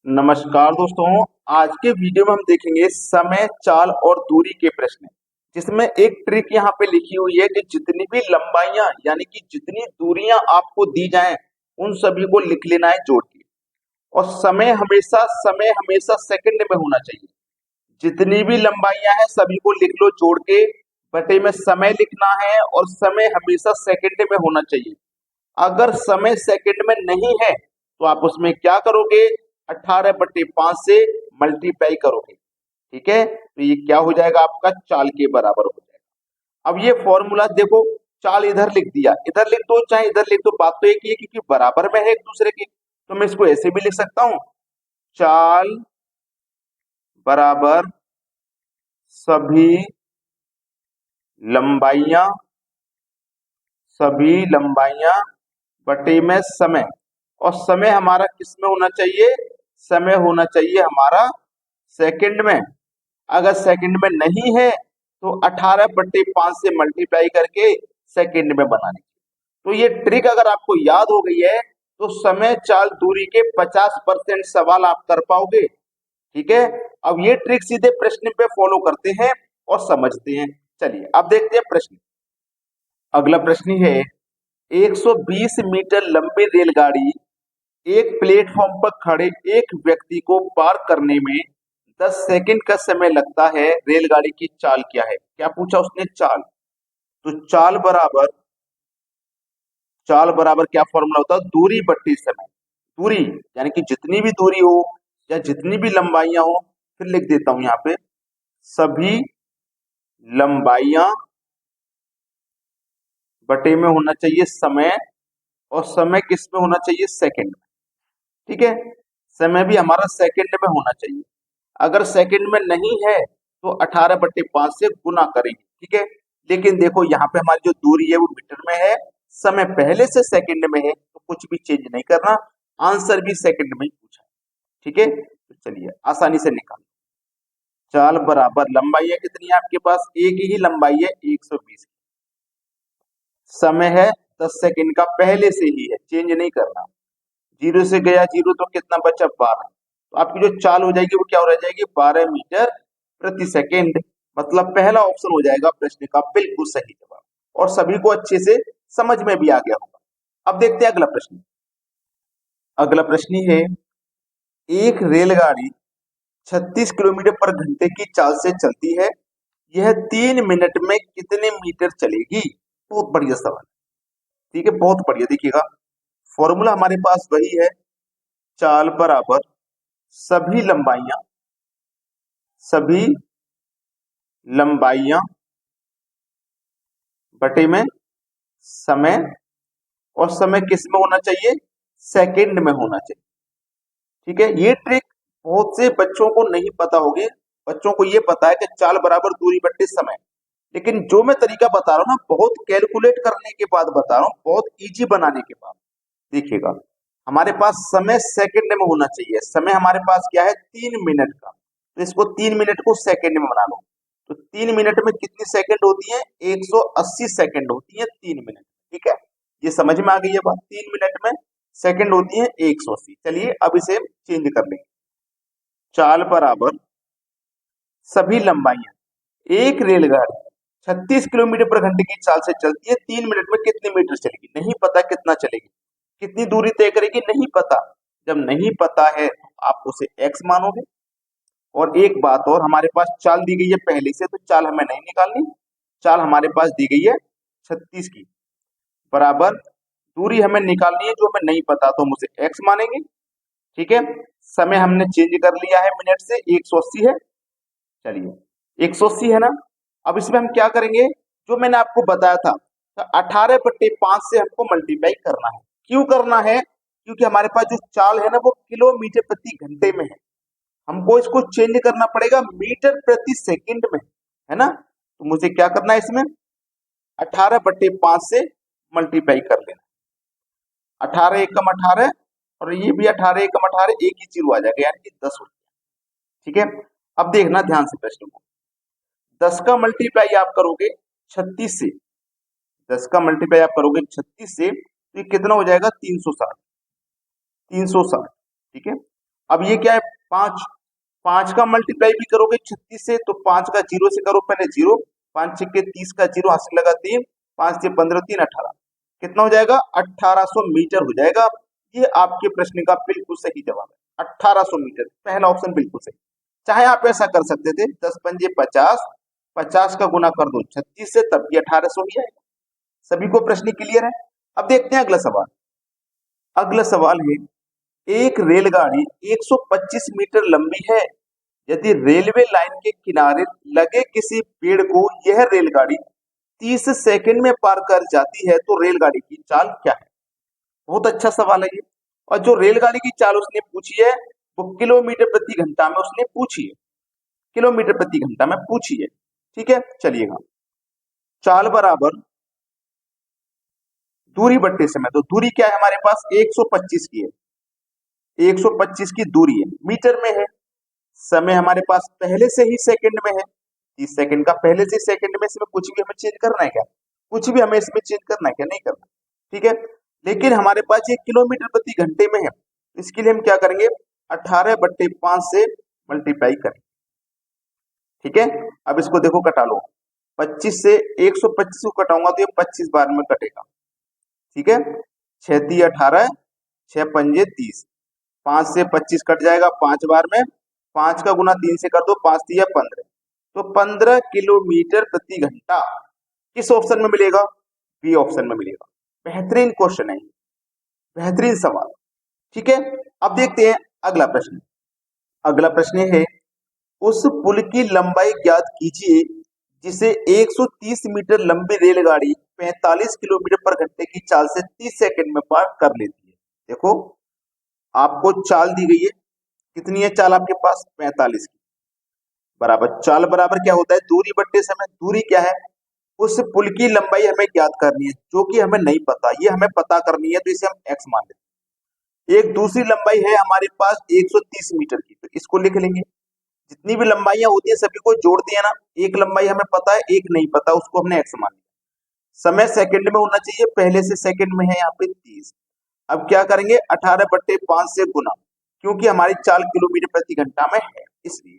नमस्कार दोस्तों। आज के वीडियो में हम देखेंगे समय, चाल और दूरी के प्रश्न, जिसमें एक ट्रिक यहाँ पे लिखी हुई है कि जितनी भी लंबाइयां यानी कि जितनी दूरियां आपको दी जाएं उन सभी को लिख लेना है जोड़ के। और समय हमेशा सेकंड में होना चाहिए। जितनी भी लंबाइयां हैं सभी को लिख लो जोड़ के, बटे में समय लिखना है और समय हमेशा सेकंड में होना चाहिए। अगर समय सेकंड में नहीं है तो आप उसमें क्या करोगे, 18/5 से मल्टीप्लाई करोगे। ठीक है, तो ये क्या हो जाएगा, आपका चाल के बराबर हो जाएगा। अब ये फॉर्मूला देखो, चाल इधर लिख दिया, इधर लिख दो चाहे इधर लिख दो, बात तो एक ही है क्योंकि बराबर में है एक दूसरे के। तो मैं इसको ऐसे भी लिख सकता हूं, चाल बराबर सभी लंबाइयां बटे में समय। और समय हमारा किस में होना चाहिए, समय होना चाहिए हमारा सेकंड में। अगर सेकंड में नहीं है तो 18/5 से मल्टीप्लाई करके सेकंड में बनाने। तो ये ट्रिक अगर आपको याद हो गई है तो समय, चाल, दूरी के 50% सवाल आप कर पाओगे। ठीक है, अब ये ट्रिक सीधे प्रश्न पे फॉलो करते हैं और समझते हैं। चलिए अब देखते हैं प्रश्न। अगला प्रश्न है, 120 मीटर लंबी रेलगाड़ी एक प्लेटफॉर्म पर खड़े एक व्यक्ति को पार करने में 10 सेकंड का समय लगता है। रेलगाड़ी की चाल क्या है? क्या पूछा उसने? चाल। तो चाल बराबर क्या फॉर्मूला होता है? दूरी बट्टी समय। दूरी यानी कि जितनी भी दूरी हो या जितनी भी लंबाइयां हो, फिर लिख देता हूं यहाँ पे, सभी लंबाइयां बटे में होना चाहिए समय, और समय किस में होना चाहिए? सेकंड में। ठीक है, समय भी हमारा सेकंड में होना चाहिए। अगर सेकंड में नहीं है तो 18/5 से गुना करेंगे। ठीक है, लेकिन देखो यहाँ पे हमारी जो दूरी है वो मीटर में है, समय पहले से सेकंड में है, तो कुछ भी चेंज नहीं करना, आंसर भी सेकंड में ही पूछा है। ठीक है, तो चलिए आसानी से निकाल। चाल बराबर लंबाई है कितनी है आपके पास? एक ही लंबाई है, 120। समय है 10 सेकंड का, पहले से ही है, चेंज नहीं करना। जीरो से गया जीरो तो कितना बचा? 12। तो आपकी जो चाल हो जाएगी वो क्या हो रह जाएगी? 12 मीटर प्रति सेकेंड। मतलब पहला ऑप्शन हो जाएगा प्रश्न का बिल्कुल सही जवाब, और सभी को अच्छे से समझ में भी आ गया होगा। अब देखते हैं अगला प्रश्न। अगला प्रश्न है, एक रेलगाड़ी 36 किलोमीटर पर घंटे की चाल से चलती है, यह 3 मिनट में कितने मीटर चलेगी? बहुत बढ़िया सवाल। ठीक है, बहुत बढ़िया। देखिएगा, फॉर्मूला हमारे पास वही है, चाल बराबर सभी लंबाइयां बटे में समय, और समय किस में होना चाहिए? सेकंड में होना चाहिए। ठीक है, ये ट्रिक बहुत से बच्चों को नहीं पता होगी। बच्चों को ये पता है कि चाल बराबर दूरी बट्टे समय, लेकिन जो मैं तरीका बता रहा हूँ ना, बहुत कैलकुलेट करने के बाद बता रहा हूँ, बहुत इजी बनाने के बाद। देखिएगा, हमारे पास समय सेकंड में होना चाहिए। समय हमारे पास क्या है? 3 मिनट का। तो इसको 3 मिनट को सेकंड में बना लो। तो 3 मिनट में कितनी सेकंड होती है? 180 सेकंड होती है 3 मिनट। ठीक है, ये समझ में आ गई है बात? 3 मिनट में सेकंड होती है 180। चलिए अब इसे चेंज कर लेंगे। चाल बराबर सभी लंबाइयां, एक रेलगाड़ी 36 किलोमीटर पर घंटे की चाल से चलती है, 3 मिनट में कितने मीटर चलेगी? नहीं पता कितना चलेगी, कितनी दूरी तय करेगी? नहीं पता। जब नहीं पता है तो आप उसे x मानोगे। और एक बात और, हमारे पास चाल दी गई है पहले से, तो चाल हमें नहीं निकालनी। चाल हमारे पास दी गई है 36 की, बराबर दूरी हमें निकालनी है जो हमें नहीं पता, तो हम उसे x मानेंगे। ठीक है, समय हमने चेंज कर लिया है, मिनट से 180 है। चलिए 180 है ना, अब इसमें हम क्या करेंगे? जो मैंने आपको बताया था, 18/5 से हमको मल्टीप्लाई करना है। क्यों करना है? क्योंकि हमारे पास जो चाल है ना वो किलोमीटर प्रति घंटे में है, हमको इसको चेंज करना पड़ेगा मीटर प्रति सेकंड में, है ना। तो मुझे क्या करना है, इसमें 18/5 से मल्टीप्लाई कर लेना। 18 एकम 18, और ये भी 18 एकम 18, एक ही जीरो आ जाएगा, यानी कि 10 हो जाएगा। ठीक है, अब देखना ध्यान से प्रश्न को। 10 का मल्टीप्लाई आप करोगे 36 से, 10 का मल्टीप्लाई आप करोगे 36 से, तो ये कितना हो जाएगा? 360। 360। ठीक है, अब ये क्या है, 5, 5 का मल्टीप्लाई भी करोगे 36 से तो 5 का 0 से करो पहले 0, 5 छक्के 30 का 0 हाथ से लगा 3, 5 से 15 3 18, कितना हो जाएगा 1800 मीटर हो जाएगा। ये आपके प्रश्न का बिल्कुल सही जवाब है, 1800 मीटर, पहला ऑप्शन बिल्कुल सही। चाहे आप ऐसा कर सकते थे 10 पंजे 50, 50 का गुना कर दो 36 से, तब भी 1800 ही आएगा। सभी को प्रश्न क्लियर है? अब देखते हैं अगला सवाल। अगला सवाल है, एक रेलगाड़ी 125 मीटर लंबी है। यदि रेलवे लाइन के किनारे लगे किसी पेड़ को यह रेलगाड़ी 30 सेकंड में पार कर जाती है तो रेलगाड़ी की चाल क्या है? बहुत अच्छा सवाल है ये। और जो रेलगाड़ी की चाल उसने पूछी है वो किलोमीटर प्रति घंटा में उसने पूछी है, किलोमीटर प्रति घंटा में पूछी है। ठीक है, चलिएगा। चाल बराबर दूरी बट्टे समय, तो दूरी क्या है हमारे पास 125 की है, 125 की दूरी है, मीटर में है। समय हमारे पास पहले से ही सेकंड में है, 30 सेकंड का पहले से सेकंड में, इसमें कुछ भी हमें चेंज करना है क्या? कुछ भी हमें इसमें चेंज करना है क्या? नहीं करना। ठीक है, लेकिन हमारे पास ये किलोमीटर प्रति घंटे में है, इसके लिए हम क्या करेंगे, 18/5 से मल्टीप्लाई करें। ठीक है, अब इसको देखो कटा लो, 25 से 125 को कटाऊंगा तो ये 25 बार में कटेगा। ठीक है, 6 × 18, 6 पंजे 30, 5 से 25 कट जाएगा 5 बार में, 5 का गुना 3 से कर दो, 5 × 3 = 15, तो 15 किलोमीटर प्रति घंटा किस ऑप्शन में मिलेगा? बी ऑप्शन में मिलेगा। बेहतरीन क्वेश्चन है, बेहतरीन सवाल। ठीक है, अब देखते हैं अगला प्रश्न। अगला प्रश्न है, उस पुल की लंबाई ज्ञात कीजिए जिसे 130 मीटर लंबी रेलगाड़ी 45 किलोमीटर पर घंटे की चाल से 30 सेकंड में पार कर लेती है। देखो आपको चाल दी गई है, कितनी है चाल आपके पास? 45 की। बराबर चाल बराबर क्या होता है? दूरी बट्टे समय। दूरी क्या है? उस पुल की लंबाई हमें ज्ञात करनी है, जो कि हमें नहीं पता, ये हमें पता करनी है, तो इसे हम x मान लेते हैं। एक दूसरी लंबाई है हमारे पास 130 मीटर की, तो इसको लिख लेंगे। जितनी भी लंबाइयां होती है सभी को जोड़ दिया ना, एक लंबाई हमें पता है एक नहीं पता, उसको हमने x मान लिया। समय सेकंड में होना चाहिए, पहले से सेकंड में है यहाँ पे 30। अब क्या करेंगे, 18/5 से गुना, क्योंकि हमारी चाल किलोमीटर प्रति घंटा में है इसलिए।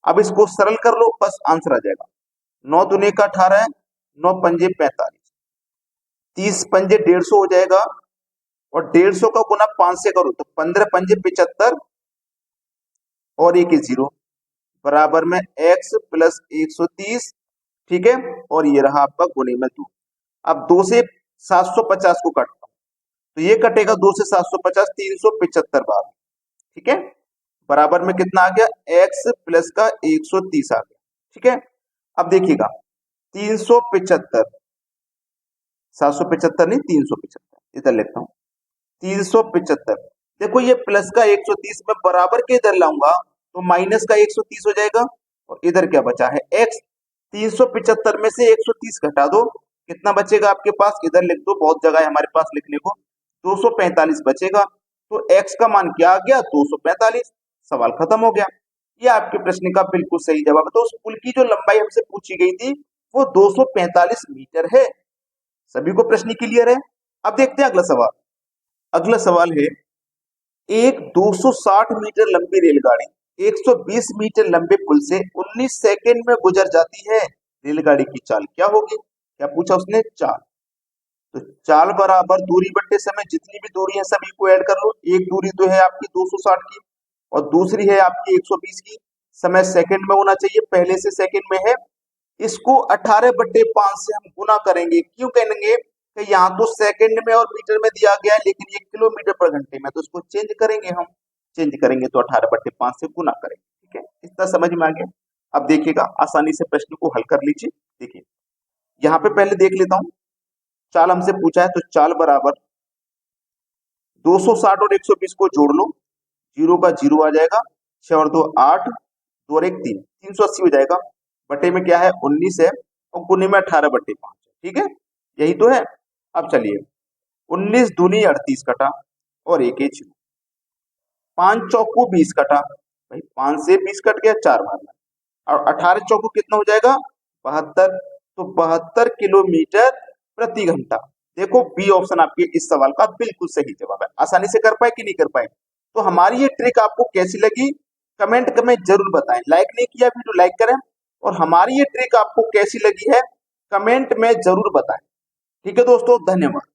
अब इसको सरल कर लो, बस आंसर आ जाएगा। 9 दूनी का 18, 9 पंजे 45, 30 पंजे 150 हो जाएगा, और 150 का गुना 5 से करो तो 15 पंजे 75, और एक 0, बराबर में x + 130। ठीक है, और ये रहा आपका गुणे में 2। अब 2 से 750 को काटता हूं तो ये कटेगा 2 से 750, 375 बार। ठीक है, बराबर में कितना आ गया, x + का 130 आ गया। ठीक है, अब देखिएगा 375, 775 नहीं 375, इधर लेता हूं 375। देखो ये प्लस का 130 में बराबर के इधर लाऊंगा तो माइनस का 130 हो जाएगा, और इधर क्या बचा है x। 375 में से 130 घटा दो, कितना बचेगा आपके पास? इधर लिख दो, बहुत जगह है हमारे पास लिखने को, 245 बचेगा। तो x का मान क्या आ गया? 245। सवाल खत्म हो गया। ये आपके प्रश्न का बिल्कुल सही जवाब है। तो उस पुल की जो लंबाई हमसे पूछी गई थी वो 245 मीटर है। सभी को प्रश्न क्लियर है? अब देखते हैं अगला सवाल। अगला सवाल है, एक 260 मीटर लंबी रेलगाड़ी 120 मीटर लंबे पुल से 19 सेकंड में गुजर जाती है, रेलगाड़ी की चाल क्या होगी? क्या पूछा उसने? चाल। तो चाल बराबर दूरी बट्टे समय, जितनी भी दूरी है सभी को ऐड कर लो। एक दूरी तो है आपकी 260 की, और दूसरी है आपकी 120 की। समय सेकंड में होना चाहिए, पहले से सेकंड में है। इसको 18/5 से हम गुना करेंगे। क्यों करेंगे? कि यहाँ तो सेकंड में और मीटर में दिया गया है, लेकिन ये किलोमीटर पर घंटे में, तो इसको चेंज करेंगे। हम चेंज करेंगे तो 18/5 से गुना करेंगे। ठीक है, इतना समझ में आ गया। अब देखिएगा, आसानी से प्रश्न को हल कर लीजिए। देखिए यहाँ पे पहले देख लेता हूं, चाल हमसे पूछा है, तो चाल बराबर 260 और 120 को जोड़ लो, 0 का 0 आ जाएगा, 6 और 2 8, 2 और 1 3, 380 हो जाएगा। बटे में क्या है? 19 है, और गुने में 18/5। ठीक है, यही तो है। अब चलिए, 19 दूनी 38 कटा, और एक 5 चौको 20 कटा, भाई 5 से 20 कट गया 4 बार में, और 18 चौको कितना हो जाएगा? 72। तो 72 किलोमीटर प्रति घंटा। देखो बी ऑप्शन आपके इस सवाल का बिल्कुल सही जवाब है। आसानी से कर पाए कि नहीं कर पाए? तो हमारी ये ट्रिक आपको कैसी लगी कमेंट में जरूर बताएं। लाइक नहीं किया वीडियो लाइक करें, और हमारी ये ट्रिक आपको कैसी लगी है कमेंट में जरूर बताएं। ठीक है दोस्तों, धन्यवाद।